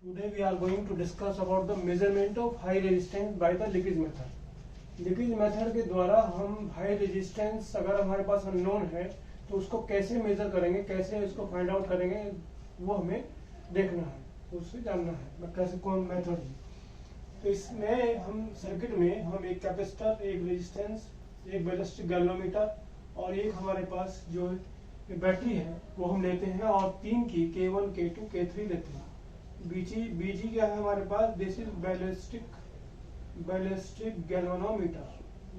Today we are going to discuss about the measurement of high resistance by the leakage method. Leakage method के द्वारा हम high resistance अगर हमारे पास unknown है तो उसको कैसे मेजर करेंगे, कैसे उसको फाइंड आउट करेंगे, वो हमें देखना है, उससे जानना है कैसे कौन मेथड है। तो इसमें हम सर्किट में हम एक कैपेसिटर, एक रेजिस्टेंस, एक बैलिस्टिक गैल्वेनोमीटर और एक हमारे पास जो बैटरी है वो हम लेते हैं और तीन की K1, K2, K3 लेते हैं। बीजी क्या है हमारे पास, दिस इज बैलिस्टिक गैल्वेनोमीटर,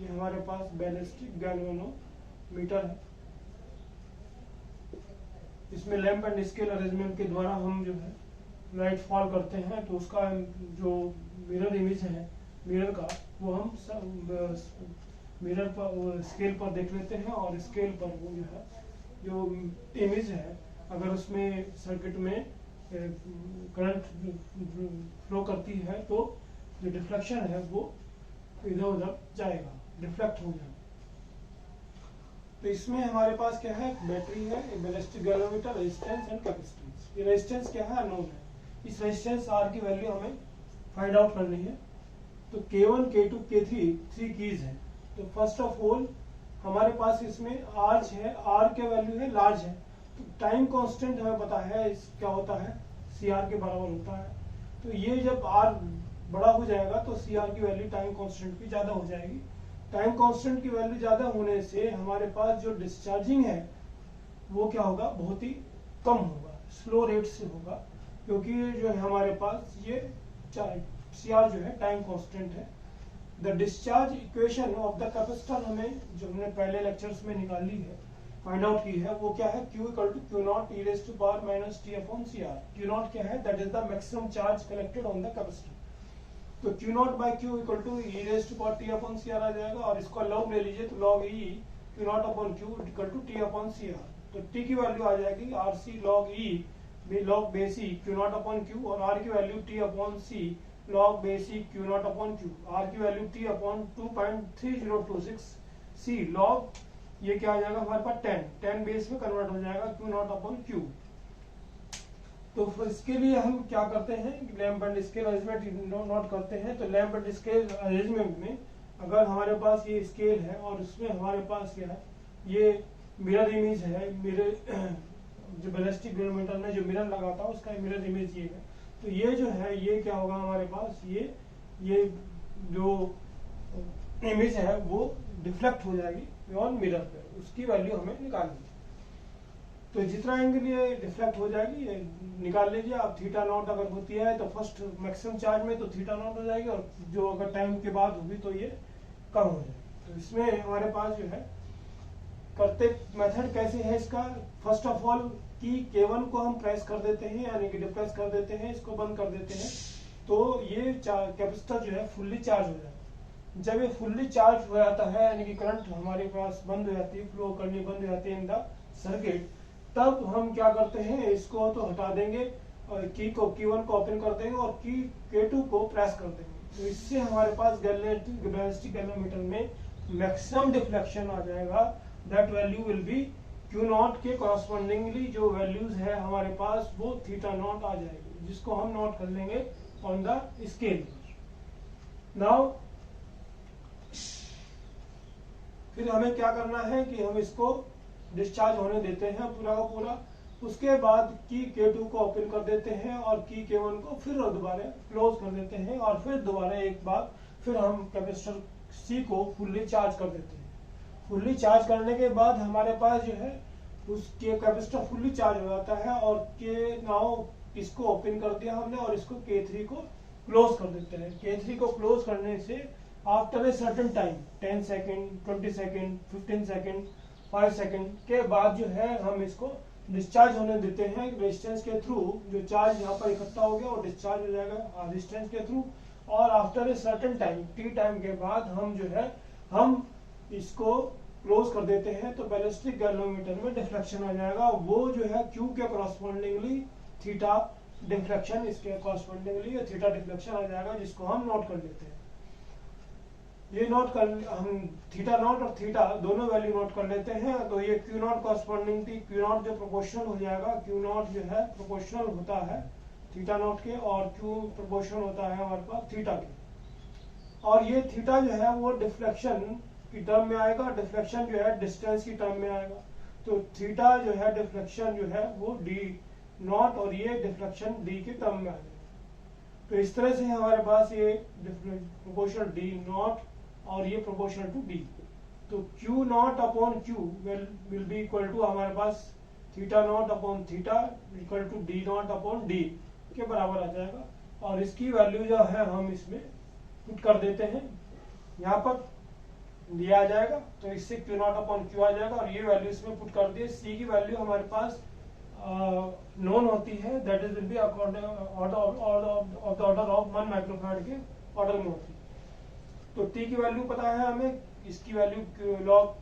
ये हमारे पास बैलिस्टिक गैल्वेनोमीटर है। इसमें लैंप एंड स्केल अरेंजमेंट के द्वारा हम जो है लाइट फॉल करते हैं तो उसका जो मिरर इमेज है मिरर का वो हम मिरर पर स्केल पर देख लेते हैं और स्केल पर वो जो है जो इमेज है अगर उसमें सर्किट में करंट फ्लो करती है तो जो डिफ्लेक्शन है वो इधर उधर जाएगा, डिफ्लेक्ट हो जाएगा। तो इसमें हमारे पास क्या है, बैटरी है, एक ballistic galvanometer, resistance and capacitance. ये रेजिस्टेंस क्या है, अननोन है। इस रेजिस्टेंस आर की वैल्यू हमें फाइंड आउट करनी है। तो K1, K2, K3 3 कीज है। तो फर्स्ट ऑफ ऑल हमारे पास इसमें आर्च है, आर के वैल्यू है लार्ज है, तो टाइम कांस्टेंट हमें पता है क्या होता है, CR के बराबर होता है। तो ये जब आर बड़ा हो जाएगा तो CR की वैल्यू टाइम कांस्टेंट की ज्यादा हो जाएगी। टाइम कांस्टेंट की वैल्यू ज्यादा होने से हमारे पास जो डिस्चार्जिंग है वो क्या होगा, बहुत ही कम होगा, स्लो रेट से होगा, क्योंकि जो है हमारे पास ये CR जो है टाइम कांस्टेंट है। The discharge equation of the capacitor हमें जो हमने पहले लेक्चर्स में निकाली है, फाइंड आउट की है, वो क्या है, Q = Q0 e raised to power minus T/CR। Q0 क्या है, that is the maximum charge collected on the capacitor. तो Q0/Q = e raised to power T/CR आ जाएगा और इसका लॉग ले लीजिए तो log E Q0/Q = T/CR। तो T की वैल्यू आ जाएगी RC log E log base E Q0/Q और R की value T/C log base E Q0/Q। R की वैल्यू T/2.3026 C log ये क्या आ जाएगा हमारे पास 10 बेस में कन्वर्ट हो जाएगा Q0/Q। तो इसके लिए हम क्या करते हैं, lamp and scale arrangement note करते हैं। तो लैंप एंड स्केल अरेंजमेंट में अगर हमारे पास ये स्केल है और उसमें हमारे पास क्या है, ये मिरर इमेज है, मिरर जो बैलिस्टिक गैल्वेनोमीटर में जो मिरर लगा था उसका मिरर इमेज ये है। तो ये जो है ये क्या होगा हमारे पास, ये जो इमेज है वो डिफ्लेक्ट हो जाएगी ऑन मिरर पे, उसकी वैल्यू हमें निकालनी है। तो जितना एंगल ये डिफ्लेक्ट हो जाएगी ये निकाल लीजिए आप। θ0 अगर होती है तो फर्स्ट मैक्सिमम चार्ज में तो θ0 हो जाएगी और जो अगर टाइम के बाद होगी तो ये कम हो जाएगी। तो इसमें हमारे पास जो है करते मेथड कैसे है इसका, फर्स्ट ऑफ ऑल की K1 को हम प्रेस कर देते हैं यानी कि डिप्रेस कर देते हैं, इसको बंद कर देते हैं तो ये कैपेसिटर जो है फुल्ली चार्ज हो जाएगा। जब ये फुल्ली चार्ज हो जाता है यानी कि करंट हमारे पास बंद हो जाती है, फ्लो करनी बंद हो जाती है इन द सर्किट, तब हम क्या करते हैं, इसको तो हटा देंगे और की को Q1 को ओपन कर देंगे और की K2 को प्रेस कर देंगे। तो इससे हमारे पास बैलिस्टिक गैल्वेनोमीटर में मैक्सिमम डिफ्लेक्शन आ जाएगा। That value will be Q0 के कॉरस्पॉन्डिंगली जो वैल्यूज है हमारे पास वो θ0 आ जाएगी, जिसको हम नोट कर लेंगे ऑन द स्केल। नाउ फिर हमें क्या करना है कि हम इसको डिस्चार्ज होने देते हैं पूरा का पूरा। उसके बाद की K2 को ओपन कर देते हैं और की K1 को फिर दोबारा क्लोज कर देते हैं और फिर दोबारा एक बार फिर हम कैपेसिटर C को फुल्ली चार्ज कर देते हैं। फुल्ली चार्ज करने के बाद हमारे पास जो है उसके कैपेसिटर फुल्ली चार्ज हो जाता है और नाउ इसको ओपन कर दिया हमने और इसको K3 को क्लोज कर देते हैं। K3 को क्लोज करने से after a certain time 10 second, 20 second, 15 second, 5 second के बाद जो है हम इसको डिस्चार्ज होने देते हैं रेजिस्टेंस के थ्रू। जो चार्ज यहाँ पर इकट्ठा हो गया वो डिस्चार्ज हो जाएगा रेजिस्टेंस के थ्रू और after a certain time T time के बाद हम जो है हम इसको क्लोज कर देते हैं। तो बैलिस्टिक गैल्वेनोमीटर में डिफ्लेक्शन आ जाएगा, वो जो है Q के कॉरस्पॉन्डिंगली थीटा डिफ्लेक्शन, इसके कॉरस्पॉन्डिंगली थीटा डिफ्लेक्शन आ जाएगा, जिसको हम नोट कर लेते हैं। ये नोट कर हम θ0 और थीटा दोनों वैल्यू नोट कर लेते हैं। तो ये Q0 कॉरस्पॉन्डिंग Q0 जो प्रोपोर्शनल हो जाएगा, Q0 जो है प्रोपोर्शनल होता है थीटा नॉट के, और क्यू प्रोपोर्शनल होता है हमारे पास थीटा के। और ये थीटा जो है वो डिफ्लेक्शन की टर्म में आएगा, डिफ्लेक्शन जो है डिस्टेंस की टर्म में आएगा। तो थीटा जो है डिफ्लेक्शन जो है वो डी नॉट, और ये डिफ्लेक्शन डी के टर्म में आ जाएगा। तो इस तरह से हमारे पास ये प्रोपोर्शनल डी नॉट और ये प्रोपोर्शनल टू डी। तो q naught upon q will be equal to हमारे पास theta not upon theta equal to d naught upon d के बराबर आ जाएगा। और इसकी वैल्यू जो है हम इसमें पुट कर देते हैं, यहाँ पर दिया आ जाएगा। तो इससे क्यू नॉट अपॉन क्यू आ जाएगा, और ये वैल्यू इसमें पुट कर दिए। सी की वैल्यू हमारे पास नोन होती है, that is will be according order of 1 microfarad के ऑर्डर में होती है। तो टी की वैल्यू पता है हमें, इसकी value log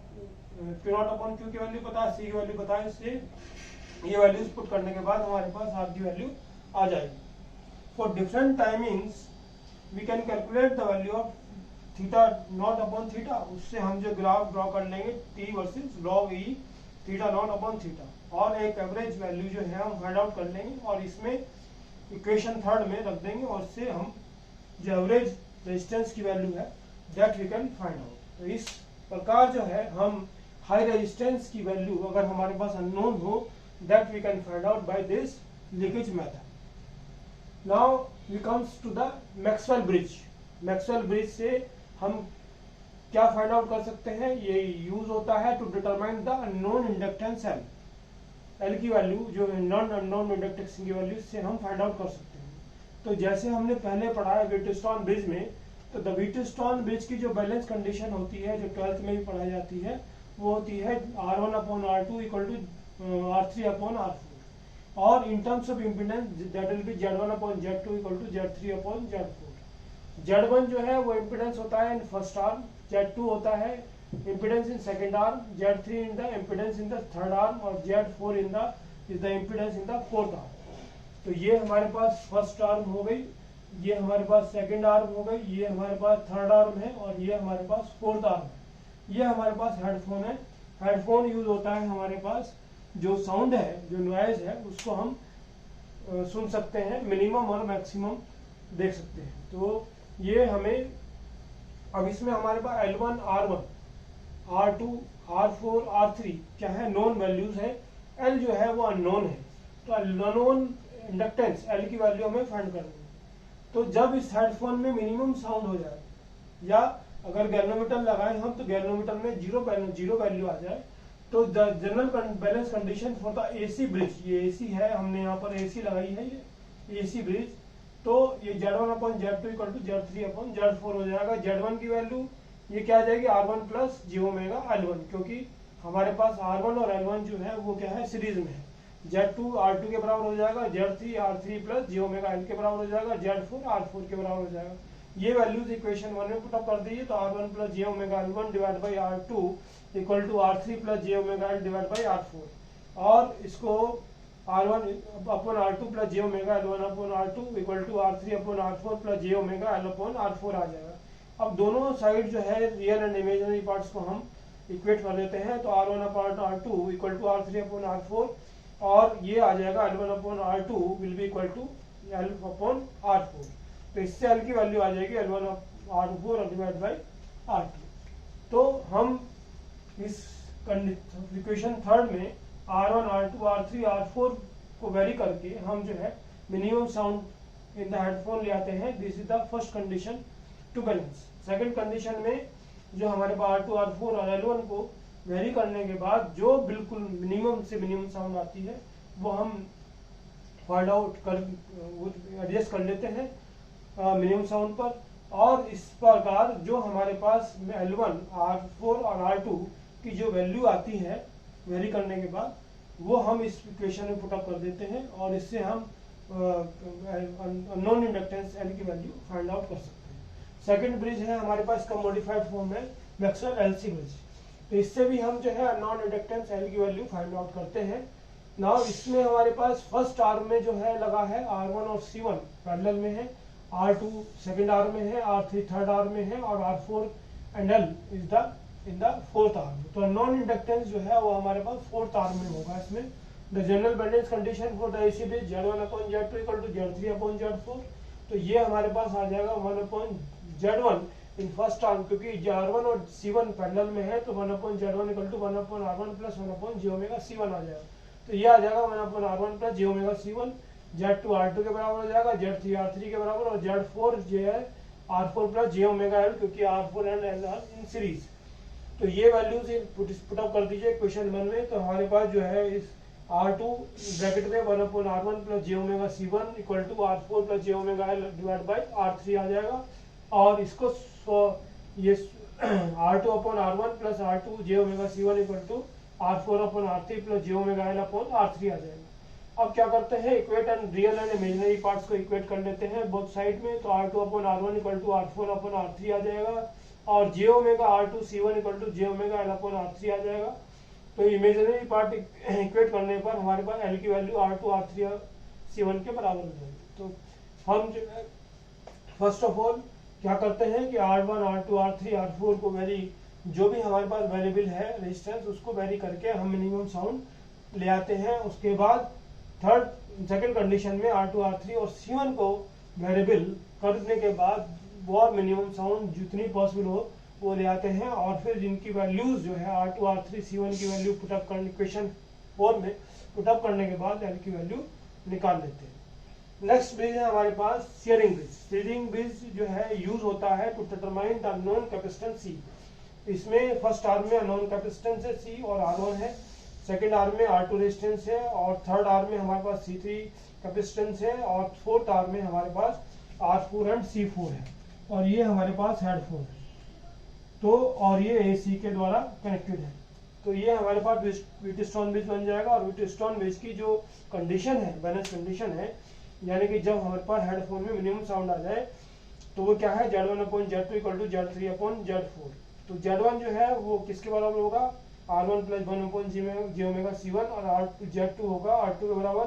Q naught upon Q की वैल्यू पता है, सी की वैल्यू पता है। इससे ये वैल्यूज पुट करने के बाद हमारे पास आर की वैल्यू आ जाएगी। For different timings we can calculate the value of theta not upon theta. उससे हम जो ग्राफ ड्रॉ कर लेंगे t versus log e theta not upon theta, और एक एवरेज वैल्यू जो है हम फाइंड आउट कर लेंगे और इसमें इक्वेशन थर्ड में रख देंगे, और इससे हम जो एवरेज रेजिस्टेंस की वैल्यू है that we can find out. तो इस प्रकार जो है हम हाई रेजिस्टेंस की वैल्यू अगर हमारे पास अननोन हो that we can find out by this leakage method. Now we comes to the Maxwell bridge. Maxwell bridge से हम क्या फाइंड आउट कर सकते हैं, ये यूज होता है to determine the unknown inductance L. L की वैल्यू जो नॉन अननोन इंडक्टेंस की वैल्यू से हम फाइंड आउट कर सकते हैं। तो जैसे हमने पहले पढ़ा है व्हीटस्टोन ब्रिज में, तो द व्हीटस्टोन ब्रिज की जो बैलेंस कंडीशन होती है जो 12th में भी पढ़ाई जाती है वो होती है R1 upon R2 equal to R3 upon R4, और in terms of impedance that will be Z1 upon Z2 equal to Z3 upon Z4। Z1 जो है वो इम्पीडेंस होता है इन फर्स्ट आर्म, Z2 होता है impedance in second arm, Z3 in the impedance in the third arm, और Z4 in the is the impedance in the fourth arm. तो ये हमारे पास फर्स्ट आर्म हो गई, ये हमारे पास सेकंड आर्म हो गई, ये हमारे पास थर्ड आर्म है, और ये हमारे पास फोर्थ आर्म है। ये हमारे पास हेडफोन है। हेडफोन यूज होता है हमारे पास जो साउंड है, जो नॉइज है, उसको हम सुन सकते हैं, मिनिमम और मैक्सिमम देख सकते हैं। तो ये हमें अब इसमें हमारे पास L1 R1 R2 R4 R3 क्या है, नोन वैल्यूज है। L जो है वो अननोन है, तो अननोन इंडक्टेंस L की वैल्यू हमें फाइंड करनी है। तो जब इस हेडफोन में मिनिमम साउंड हो जाए, या अगर गैल्वेनोमीटर लगाए हम तो गैल्वेनोमीटर में जीरो वैल्यू आ जाए, तो the general balance condition for the AC bridge, ये एसी है, हमने यहाँ पर एसी लगाई है, ये एसी ब्रिज, तो ये Z1 upon Z2 equal to Z3 upon Z4 हो जाएगा। Z1 की वैल्यू ये क्या आ जाएगी R1 plus j omega L1, क्योंकि हमारे पास R1 और L1 जो है वो क्या है, सीरीज में है। Z2 R2 के बराबर हो जाएगा, Z3 R3 plus j omega L के बराबर हो जाएगा, Z4 R4 के बराबर हो जाएगा। ये वैल्यूज इक्वेशन 1 में पुटअप कर दीजिए, तो R1 plus j omega L1 divide by R2 equal to R3 plus j omega L divide by R4, और इसको R1 upon R2 plus j omega L1 upon R2 equal to R3 upon R4 plus j omega L upon R4 आ जाएगा। अब दोनों side जो है real and imaginary parts को हम इक्वेट कर देते हैं, तो R1 upon R2 equal to R3 upon R4, और ये आ जाएगा L1 upon R2 will be equal to L upon R4। तो इससे L की वैल्यू आ जाएगी L1 R4 divide by R2। तो हम इस इक्वेशन थर्ड में R1 R2 R3 R4 को वेरी करके हम जो है minimum sound in the headphone ले आते हैं। This is the first condition to balance. Second condition में जो हमारे पास R2 R4 और L1 को वेरी करने के बाद जो बिल्कुल मिनिमम से मिनिमम साउंड आती है वो हम फाइंड आउट कर एडजस्ट कर लेते हैं मिनिमम साउंड पर, और इस प्रकार जो हमारे पास L1 R4 और R2 की जो वैल्यू आती है वेरी करने के बाद वो हम इस इक्वेशन में पुटअप कर देते हैं, और इससे हम नॉन इंडक्टेंस L की वैल्यू फाइंड आउट कर सकते हैं। सेकंड ब्रिज है हमारे पास, इसका मॉडिफाइड फॉर्म है मैक्सवेल एलसी ब्रिज। तो इससे भी हम जो है नॉन इंडक्टेंस L की वैल्यू फाइंड आउट करते हैं। नाउ इसमें हमारे पास फर्स्ट आर्म में जो है लगा है R1 और C1 पैरेलल में है, R2 सेकंड आर्म में है, R3 थर्ड आर्म में है, और R4 and L is the in the fourth arm. तो नॉन इंडक्टेंस जो है वो हमारे पास फोर्थ आर्म में होगा इसमें। The general balance condition for the AC base Z1/Z2 equal to Z3/Z4। तो ये हमारे पास आ जाएगा 1/Z1 इन फर्स्ट टर्म, क्योंकि R1 और C1 पैरेलल में है तो 1/Z1 equal to 1/R1 plus 1/jωC1 आ जाएगा। तो ये आ जाएगा 1/R1 plus jωC1। Z2 R2 के बराबर हो जाएगा, Z3 R3 के बराबर, और Z4 जो है R4 प्लस jωL, क्योंकि R4 and L are in series. तो ये वैल्यूज पुट अप कर दीजिए क्वेश्चन 1 में। तो हमारे पास जो है इस R2 ब्रैकेट में 1/R1 plus jωC1 equal to R4 plus jωL divide by R3 आ जाएगा। और इसको ये R2/R1 plus R2 jωC1 equal to R4/R3 plus jωL/R3 आ जाएगा। अब क्या करते हैं, equate and real and imaginary parts को इक्वेट कर लेते हैं बोथ साइड में। तो R2/R1 इक्वल टू R4/R3 आ जाएगा, और jωR2C1 इक्वल टू jωL/R3 आ जाएगा। तो इमेजिनरी पार्ट इक्वेट करने पर हमारे पास L की वैल्यू R2 R3 C1 के बराबर हो जाएगी। तो हम जो है फर्स्ट ऑफ ऑल क्या करते हैं कि R1 R2 R3 R4 को वेरी, जो भी हमारे पास वेरिएबल है रेजिस्टेंस, उसको वेरी करके हम मिनिमम साउंड ले आते हैं। उसके बाद सेकंड कंडीशन में R2 R3 और C1 को वेरिएबल करने के बाद और मिनिमम साउंड जितनी पॉसिबल हो वो ले आते हैं, और फिर जिनकी वैल्यूज जो है R2 R3 C1 की वैल्यू पुटअप करने इक्वेशन 4 में पुटअप करने के बाद L की वैल्यू निकाल लेते हैं। नेक्स्ट ब्रिज है हमारे पास शेयरिंग ब्रिज। शेयरिंग ब्रिज जो है यूज होता है to determine the non capacitance C। इसमें फर्स्ट आर्म में नॉन कैपेसिटेंस है C और R1 है, सेकंड आर्म में R2 रेजिस्टेंस है, और थर्ड आर्म में हमारे पास C3 कैपेसिटेंस है, और फोर्थ आर्म में हमारे पास R4 एंड C4 है, और ये हमारे पास हेडफोन है। तो और ये AC के द्वारा कनेक्टेड है। तो ये हमारे पास व्हीटस्टोन ब्रिज बन जाएगा। और व्हीटस्टोन ब्रिज की जो कंडीशन है, बैलेंस कंडीशन है, यानी कि जब हमारे पास हेडफोन में मिनिमम साउंड आ जाए तो वो क्या है, Z1/Z2 इक्वल टू Z3/Z4। तो Z1 जो है वो किसके बराबर होगा, R1 प्लस 1/jωC1, और Z2 होगा R2 के बराबर,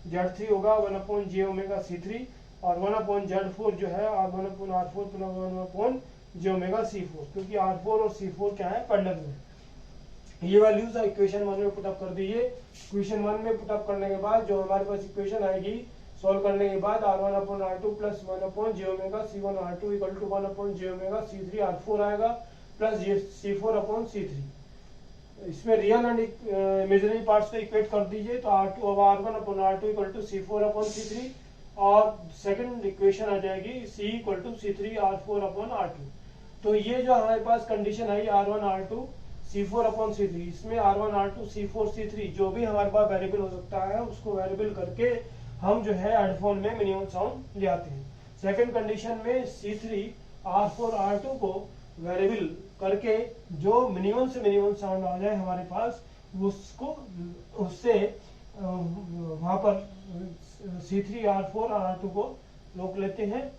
Z3 होगा 1/jωC3, और 1/Z4 जो है R1/R4 प्लस 1/jωC4, क्योंकि R4 और C4 क्या है, पैरेलल में। ये वैल्यूज इक्वेशन 1 में पुटअप कर दीजिए। इक्वेशन 1 में पुटअप करने के बाद जो हमारे पास इक्वेशन आएगी सॉल्व करने के बाद R1/R2 plus 1/jωC1 R2 equal to 1/jωC3 R4 आएगा, प्लस C4/C3। इसमें रियल एंड इमेजिनरी पार्ट्स को इक्वेट कर दीजिए। तो R1/R2 इक्वल टू C4/C3, और सेकंड इक्वेशन आ जाएगी C equal to C3 R4/R2। तो ये जो हमारे पास कंडीशन आई R1 R2 C4/C3, इसमें R1 R2 C4 C3 जो भी हमारे पास वेरिएबल हो सकता है उसको वेरिएबल करके हम जो है हेडफोन में मिनिमम साउंड ले आते हैं। सेकंड कंडीशन में C3 R4 R2 को वेरिएबल करके जो मिनिमम से मिनिमम साउंड आ जाए हमारे पास, उसको उससे वहां पर C3 R4 और R2 को रोक लेते हैं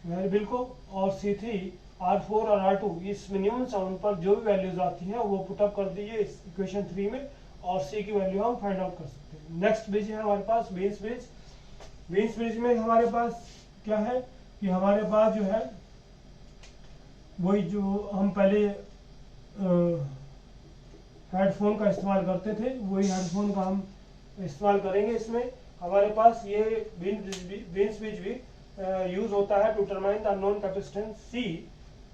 वेरिएबल को, और C3 R4 और R2 इस मिनिमम साउंड पर जो भी वैल्यूज आती हैं वो पुटअप कर दीजिए इस इक्वेशन 3 में, और C की वैल्यू हम फाइंड आउट कर सकते हैं। नेक्स्ट ब्रिज है हमारे पास वेन्स ब्रिज। वेन्स ब्रिज में हमारे पास क्या है कि हमारे पास जो है वही जो हम पहले हेडफोन का इस्तेमाल करते थे वही हेडफोन का हम इस्तेमाल करेंगे। इसमें हमारे पास ये वेन्स ब्रिज भी यूज होता है to determine the non capacitance C।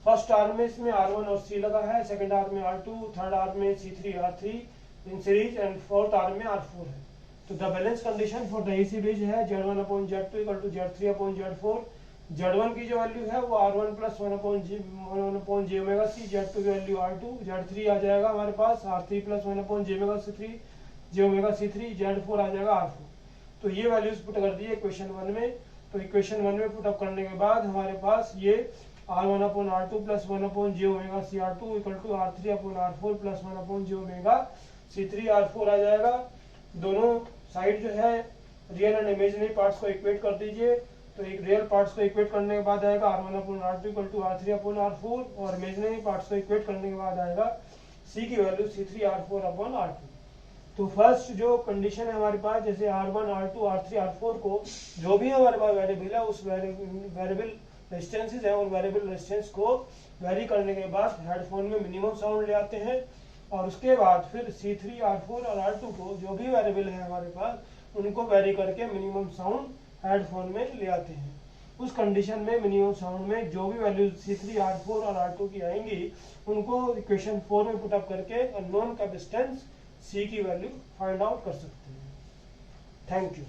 First arm में इसमें R1 और C लगा है, सेकंड आर्म में R2, थर्ड आर्म में C3 R3 in series, and fourth arm में R4 है। तो the balance condition for the AC bridge है Z1/Z2 equal to Z3/Z4। Z1 की जो वैल्यू है वो R1 प्लस 1/jωC, Z2 की वैल्यू R2, Z3 आ जाएगा हमारे पास R3 प्लस 1/jωC3, Z4 आ जाएगा R4। तो ये वैल्यूज पुट कर दिए इक्वेशन 1 में। तो इक्वेशन 1 में पुटअप करने के बाद हमारे पास ये R1/R2 plus 1/jωC R2 equal to R3/R4 plus 1/jωC3 R4 आ जाएगा। दोनों साइड जो है रियल एंड इमेजिनरी पार्ट्स को इक्वेट कर दीजिए। तो एक रियल पार्ट्स को इक्वेट करने के बाद आएगा R1/R2 इक्वल टू R3/R4, और इमेजिनरी पार्ट्स को इक्वेट करने के बाद आएगा C की वैल्यू C3 R4/R2। तो फर्स्ट जो कंडीशन है हमारे पास, जैसे R1 R2 R3 R4 को जो भी हमारे पास वेरिएबल है उस वेरिएबल रेजिस्टेंसेस है, और वेरिएबल रेजिस्टेंस को वेरी करने के बाद हेडफोन में मिनिमम साउंड ले आते हैं। और उसके बाद फिर C3, R4 और R2 को जो भी वेरिएबल है हमारे पास उनको वेरी करके मिनिमम साउंड हेडफोन में ले आते हैं। उस कंडीशन में मिनिमम साउंड में जो भी वैल्यू C3, R4 और R2 की आएंगी उनको इक्वेशन 4 में पुटअप करके अननोन कैपेसिटेंस C की वैल्यू फाइंड आउट कर सकते हैं। Thank you.